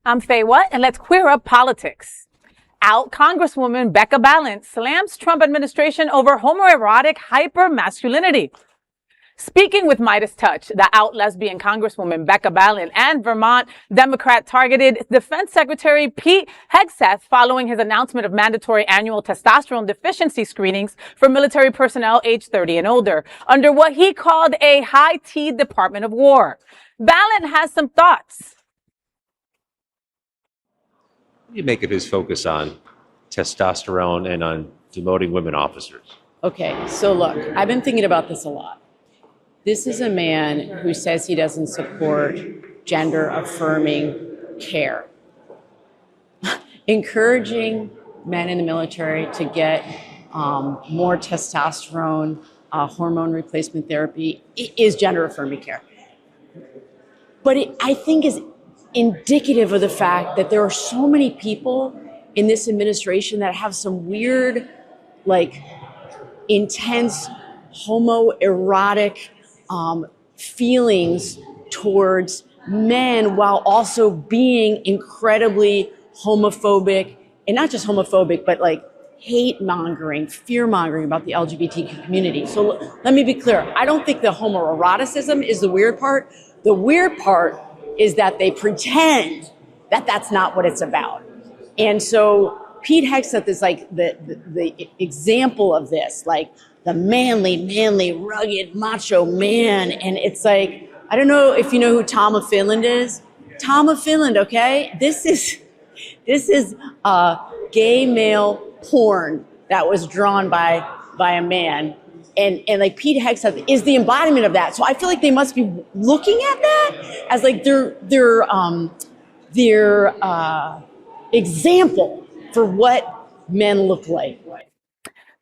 I'm Faye What, and let's queer up politics. Out Congresswoman Becca Balint slams Trump administration over homoerotic hypermasculinity. Speaking with MeidasTouch, the out lesbian Congresswoman Becca Balint and Vermont Democrat targeted Defense Secretary Pete Hegseth following his announcement of mandatory annual testosterone deficiency screenings for military personnel aged 30 and older under what he called a high-T Department of War. Balint has some thoughts. What do you make of his focus on testosterone and on demoting women officers? Okay, so look, I've been thinking about this a lot. This is a man who says he doesn't support gender-affirming care. Encouraging men in the military to get more testosterone, hormone replacement therapy is gender-affirming care. But I think is indicative of the fact that there are so many people in this administration that have some weird, like, intense homoerotic feelings towards men while also being incredibly homophobic, and not just homophobic, but like hate mongering, fear mongering about the LGBTQ community. So let me be clear. I don't think the homoeroticism is the weird part. The weird part is that they pretend that that's not what it's about. And so Pete Hegseth is like the example of this, like the manly, rugged, macho man. And it's like, I don't know if you know who Tom of Finland is. Tom of Finland, okay? This is gay male porn that was drawn by a man. And like Pete Hegseth is the embodiment of that. So I feel like they must be looking at that as like their example for what men look like.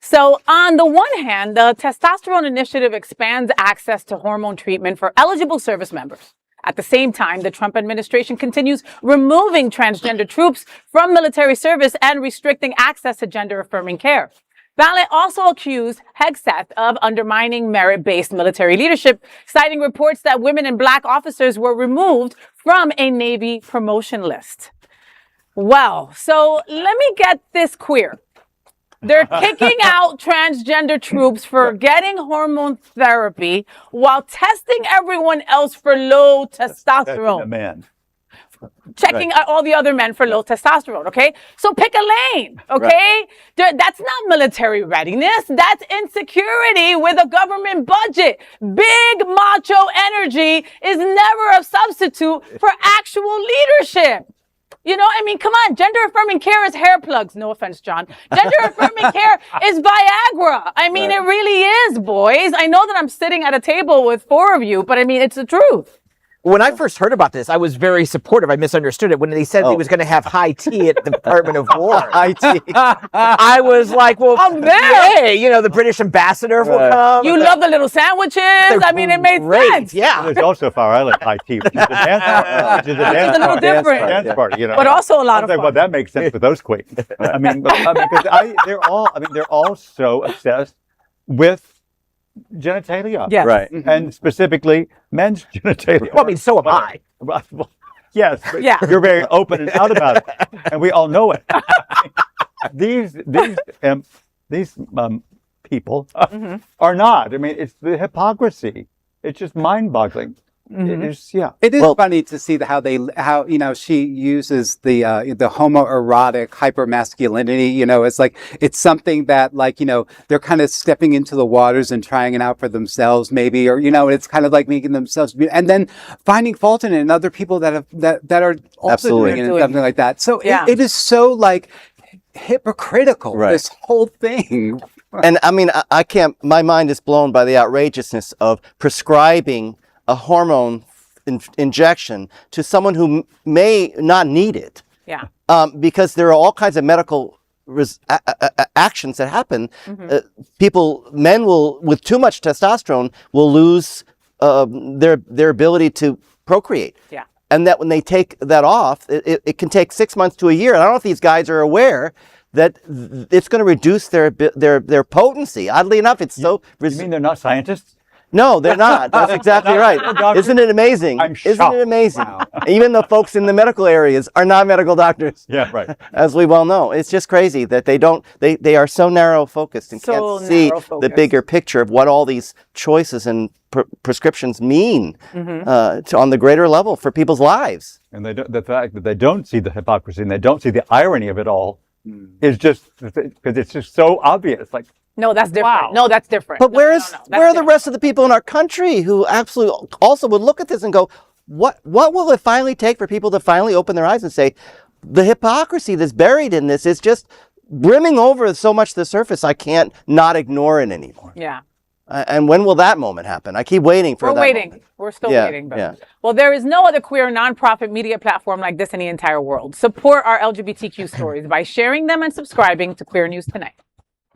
So on the one hand, the Testosterone Initiative expands access to hormone treatment for eligible service members. At the same time, the Trump administration continues removing transgender troops from military service and restricting access to gender-affirming care. Balint also accused Hegseth of undermining merit-based military leadership, citing reports that women and black officers were removed from a Navy promotion list. Well, so let me get this queer. They're kicking out transgender troops for getting hormone therapy while testing everyone else for low testosterone. A man. Checking Right. all the other men for low testosterone, okay? So pick a lane, okay? That's not military readiness. That's insecurity with a government budget. Big macho energy is never a substitute for actual leadership. You know, I mean, come on. Gender-affirming care is hair plugs. No offense, John. Gender-affirming care is Viagra. I mean, It really is, boys. I know that I'm sitting at a table with four of you, but I mean, it's the truth. When I first heard about this, I was very supportive. I misunderstood it. When he said he was going to have high tea at the Department of War. High tea. I was like, well, I'm there. Hey, you know, the British ambassador will come. You love the little sandwiches. I mean, it made sense. Yeah. There's also Far Island high tea, which is a dance party. Which is a dance It's a little party. different. Dance party, you know. But also a lot I of was like, fun. well, that makes sense for those queens. I mean, because they're all so obsessed with genitalia. Yes. Right. And specifically men's genitalia. Well, I mean, so am I. Well, yes, but Yeah. you're very open and out about it, and we all know it. These people are not. I mean, it's the hypocrisy. It's just mind-boggling. It's, yeah. It is funny to see how you know she uses the homoerotic hypermasculinity. You know, it's like it's something that, like, you know, they're kind of stepping into the waters and trying it out for themselves, maybe, or, you know, it's kind of like making themselves and then finding fault in it in other people that are also Absolutely. doing it and something like that. So Yeah. it is so like hypocritical. Right. This whole thing. And I mean, I can't, my mind is blown by the outrageousness of prescribing a hormone injection to someone who may not need it. Yeah. Because there are all kinds of medical actions that happen. Men will, with too much testosterone, will lose their ability to procreate. Yeah. And that when they take that off, it can take 6 months to a year. And I don't know if these guys are aware that it's going to reduce their potency. Oddly enough, it's so. You mean they're not scientists? No, they're not. That's exactly right. doctors. Isn't it amazing? I'm Isn't shocked. it amazing? Wow. Even the folks in the medical areas are not medical doctors. Yeah, right. As we well know, it's just crazy that they are so narrow focused and So can't see the narrow-focused. bigger picture of what all these choices and prescriptions mean on the greater level for people's lives. And the fact that they don't see the hypocrisy and they don't see the irony of it all is just because it's just so obvious. Like, No, that's different. Wow. No, that's different. But No, where no, is no, no. That's where are the different. rest of the people in our country who absolutely also would look at this and go, what will it finally take for people to finally open their eyes and say, the hypocrisy that's buried in this is just brimming over so much the surface, I can't not ignore it anymore. Yeah. And when will that moment happen? I keep waiting for We're that waiting. moment. We're still Yeah, waiting. But yeah. Well, there is no other queer nonprofit media platform like this in the entire world. Support our LGBTQ stories by sharing them and subscribing to Queer News Tonight.